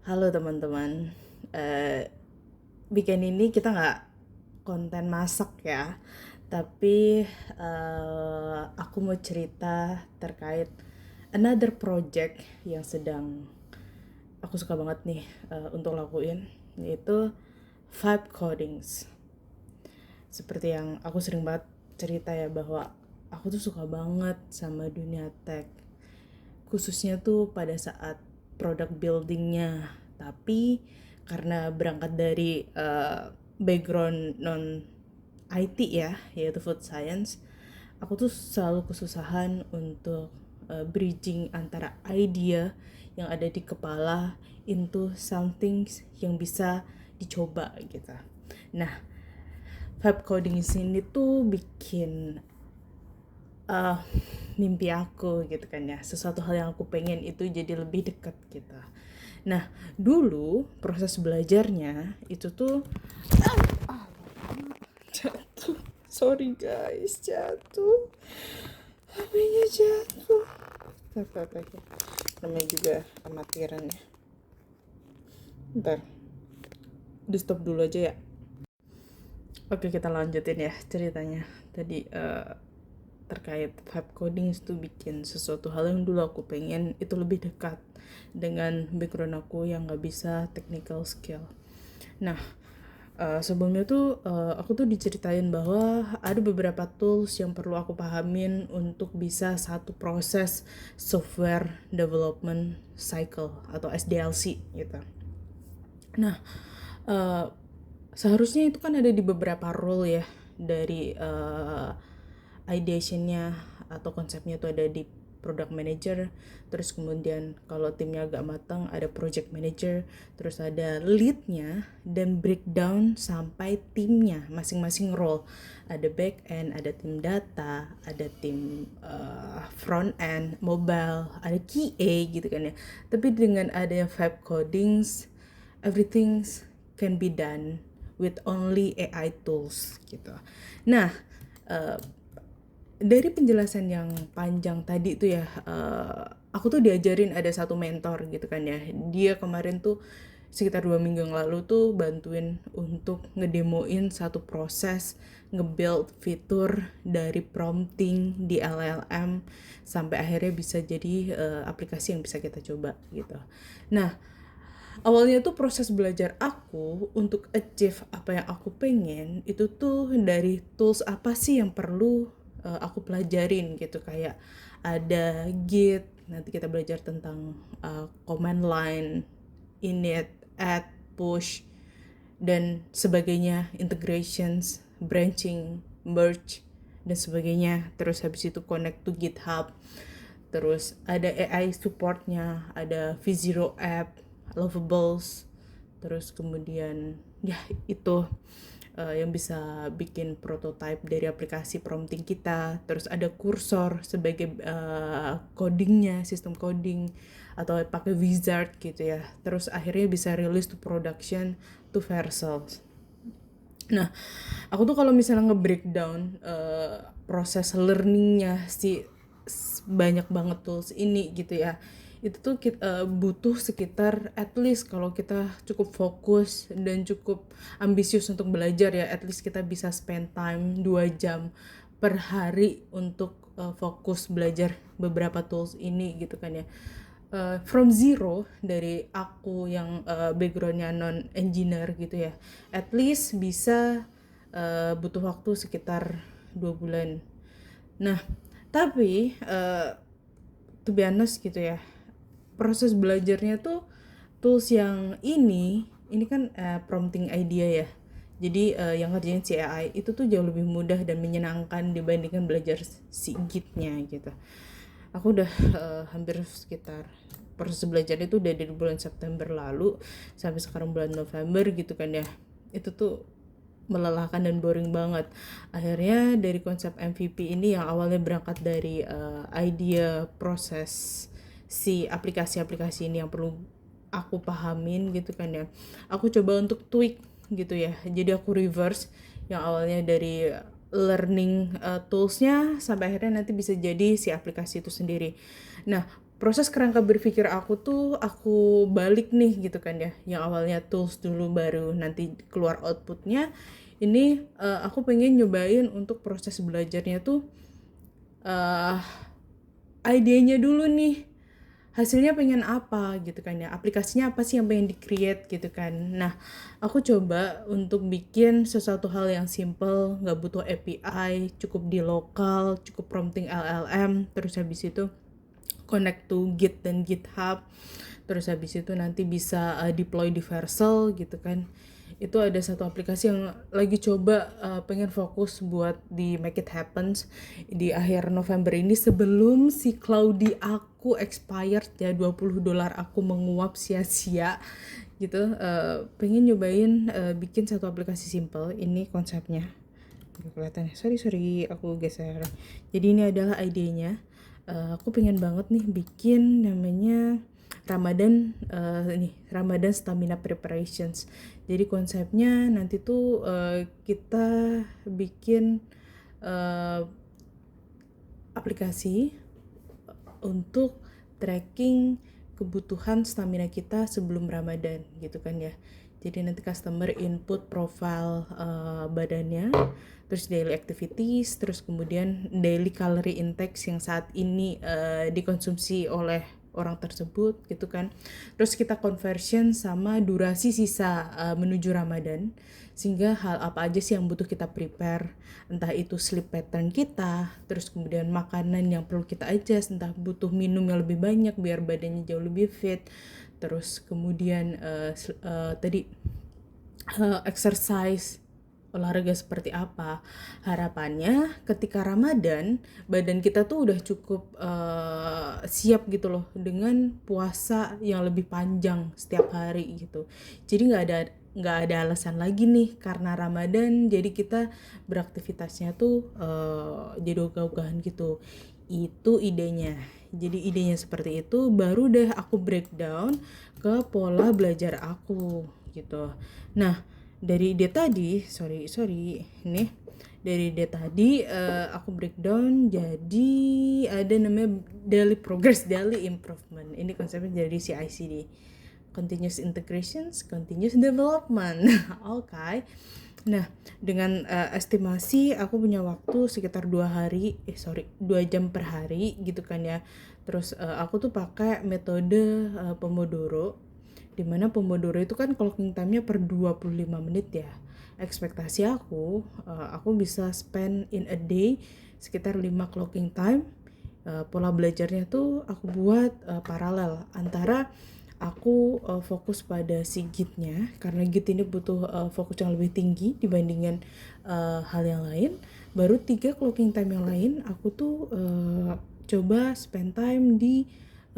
Halo teman-teman. Eh, Weekend ini kita nggak konten masak ya, tapi aku mau cerita terkait another project yang sedang aku suka banget nih untuk lakuin, yaitu vibe codings. Seperti yang aku sering banget cerita ya, bahwa aku tuh suka banget sama dunia tech, khususnya tuh pada saat product buildingnya. Tapi karena berangkat dari background non IT ya, yaitu food science, aku tuh selalu kesusahan untuk bridging antara idea yang ada di kepala into something yang bisa dicoba gitu. Nah, vibe coding di sini tuh bikin uh, mimpi aku gitu kan ya, sesuatu hal yang aku pengen itu jadi lebih dekat gitu. Nah, dulu proses belajarnya itu tuh jatuh, sorry guys, jatuh, HP-nya jatuh. Oke, namanya juga amatiran ya. Ntar di stop dulu aja ya. Oke, kita lanjutin ya ceritanya. Tadi terkait vibe coding itu bikin sesuatu hal yang dulu aku pengen itu lebih dekat dengan background aku yang nggak bisa technical skill. Nah, sebelumnya tuh aku tuh diceritain bahwa ada beberapa tools yang perlu aku pahamin untuk bisa satu proses software development cycle atau SDLC gitu. Nah, uh, seharusnya itu kan ada di beberapa role ya, dari ideationnya atau konsepnya itu ada di product manager, terus kemudian kalau timnya agak matang ada project manager, terus ada leadnya, dan breakdown sampai timnya masing-masing role. Ada back end, ada tim data, ada tim front end, mobile, ada QA gitu kan ya. Tapi dengan adanya vibe codings, everything can be done with only AI tools gitu. Nah, uh, dari penjelasan yang panjang tadi tuh ya, aku tuh diajarin ada satu mentor gitu kan ya. Dia kemarin tuh sekitar 2 minggu yang lalu tuh bantuin untuk ngedemoin satu proses nge-build fitur dari prompting di LLM sampai akhirnya bisa jadi aplikasi yang bisa kita coba gitu. Nah, awalnya tuh proses belajar aku untuk achieve apa yang aku pengen itu tuh dari tools apa sih yang perlu aku pelajarin gitu. Kayak ada Git, nanti kita belajar tentang command line, init, add, push, dan sebagainya, integrations, branching, merge, dan sebagainya. Terus habis itu connect to GitHub. Terus ada AI supportnya, ada V0 app, Lovables, terus kemudian ya itu yang bisa bikin prototype dari aplikasi prompting kita. Terus ada Cursor sebagai codingnya, sistem coding, atau pakai Wizard gitu ya. Terus akhirnya bisa release to production to Vercel. Nah, aku tuh kalau misalnya nge-breakdown proses learningnya si banyak banget tools ini gitu ya, itu tuh kita butuh sekitar, at least kalau kita cukup fokus dan cukup ambisius untuk belajar ya, at least kita bisa spend time 2 jam per hari untuk fokus belajar beberapa tools ini gitu kan ya. From zero, dari aku yang backgroundnya non engineer gitu ya, at least bisa butuh waktu sekitar 2 bulan. Nah, tapi to be honest gitu ya, proses belajarnya tuh tools yang ini kan prompting idea ya. Jadi yang ngerjain si AI itu tuh jauh lebih mudah dan menyenangkan dibandingkan belajar si Git-nya gitu. Aku udah hampir sekitar proses belajarnya itu udah dari bulan September lalu sampai sekarang bulan November gitu kan ya. Itu tuh melelahkan dan boring banget. Akhirnya dari konsep MVP ini yang awalnya berangkat dari idea proses si aplikasi-aplikasi ini yang perlu aku pahamin gitu kan ya, aku coba untuk tweak gitu ya. Jadi aku reverse yang awalnya dari learning toolsnya sampai akhirnya nanti bisa jadi si aplikasi itu sendiri. Nah, proses kerangka berpikir aku tuh aku balik nih gitu kan ya, yang awalnya tools dulu baru nanti keluar outputnya. Ini aku pengen nyobain untuk proses belajarnya tuh uh, idenya dulu nih, hasilnya pengen apa gitu kan ya, aplikasinya apa sih yang pengen di-create gitu kan. Nah, aku coba untuk bikin sesuatu hal yang simple, nggak butuh API, cukup di lokal, cukup prompting LLM, terus habis itu connect to Git dan GitHub, terus habis itu nanti bisa deploy di Vercel gitu kan. Itu ada satu aplikasi yang lagi coba pengen fokus buat di make it happens di akhir November ini sebelum si Cloudy aku expired ya, $20 aku menguap sia-sia gitu. Pengen nyobain bikin satu aplikasi simple. Ini konsepnya kelihatan ya, sorry aku geser. Jadi ini adalah idenya. Aku pengen banget nih bikin namanya Ramadan, Ramadan Stamina Preparations. Jadi konsepnya nanti tuh kita bikin aplikasi untuk tracking kebutuhan stamina kita sebelum Ramadan gitu kan ya. Jadi nanti customer input profile badannya, terus daily activities, terus kemudian daily calorie intake yang saat ini dikonsumsi oleh orang tersebut gitu kan. Terus kita conversion sama durasi sisa menuju Ramadan, sehingga hal apa aja sih yang butuh kita prepare, entah itu sleep pattern kita, terus kemudian makanan yang perlu kita adjust, entah butuh minum yang lebih banyak biar badannya jauh lebih fit, terus kemudian tadi exercise, olahraga seperti apa. Harapannya ketika Ramadan badan kita tuh udah cukup siap gitu loh dengan puasa yang lebih panjang setiap hari gitu. Jadi nggak ada alasan lagi nih karena Ramadan jadi kita beraktivitasnya tuh jadi ogah-ogahan gitu. Itu idenya. Jadi idenya seperti itu, baru deh aku breakdown ke pola belajar aku gitu. Nah, dari ide tadi, sorry ini dari ide tadi aku breakdown jadi ada namanya daily progress, daily improvement. Ini konsepnya dari CICD, continuous integrations, continuous development. Oke. Nah, dengan estimasi aku punya waktu sekitar 2 jam per hari gitu kan ya. Terus aku tuh pakai metode Pomodoro, dimana Pomodoro itu kan clocking time-nya per 25 menit ya. Ekspektasi aku bisa spend in a day sekitar 5 clocking time. Pola belajarnya tuh aku buat paralel antara aku fokus pada si Git-nya, karena Git ini butuh fokus yang lebih tinggi dibandingkan hal yang lain. Baru 3 clocking time yang lain aku tuh coba spend time di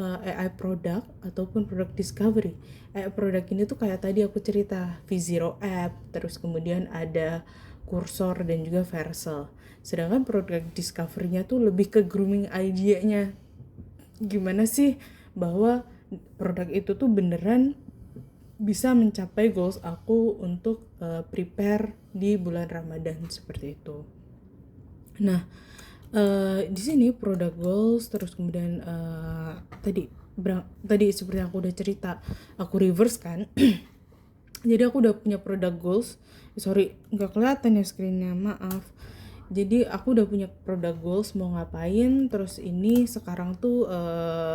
AI product ataupun product discovery. AI product ini tuh kayak tadi aku cerita V0 app, terus kemudian ada Cursor dan juga Vercel. Sedangkan product discovery-nya tuh lebih ke grooming idea-nya. Gimana sih bahwa produk itu tuh beneran bisa mencapai goals aku untuk prepare di bulan Ramadan seperti itu. Nah, di sini product goals, terus kemudian tadi seperti aku udah cerita, aku reverse kan. Jadi aku udah punya product goals. Nggak kelihatan ya screennya, maaf. Jadi aku udah punya product goals mau ngapain, terus ini sekarang tuh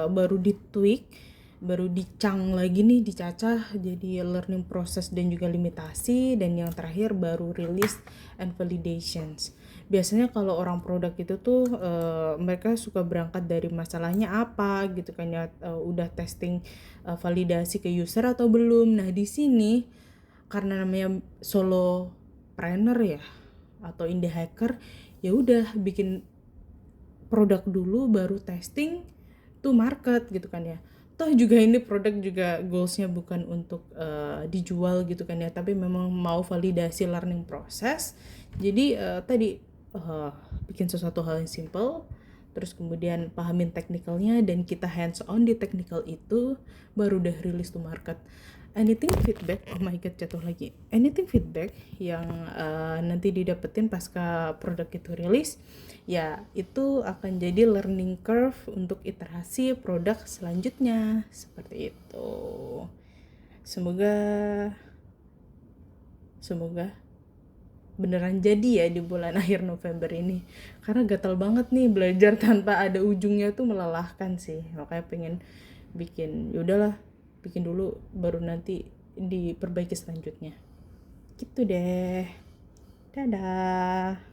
baru di-tweak, baru dicang lagi nih, dicacah jadi learning process dan juga limitasi, dan yang terakhir baru release and validations. Biasanya kalau orang produk itu tuh mereka suka berangkat dari masalahnya apa gitu kan ya, udah testing validasi ke user atau belum. Nah, di sini karena namanya solopreneur ya atau indie hacker, ya udah bikin produk dulu baru testing tuh market gitu kan ya. Toh juga ini produk juga goalsnya bukan untuk dijual gitu kan ya, tapi memang mau validasi learning process. Jadi tadi bikin sesuatu hal yang simple, terus kemudian pahamin teknikalnya dan kita hands on di teknikal itu, baru udah rilis to market. Anything feedback, oh my god jatuh lagi, anything feedback yang nanti didapetin pasca produk itu rilis, ya itu akan jadi learning curve untuk iterasi produk selanjutnya, seperti itu. Semoga beneran jadi ya di bulan akhir November ini, karena gatal banget nih belajar tanpa ada ujungnya tuh melelahkan sih. Makanya pengen bikin, yaudahlah bikin dulu baru nanti diperbaiki selanjutnya gitu deh. Dadah.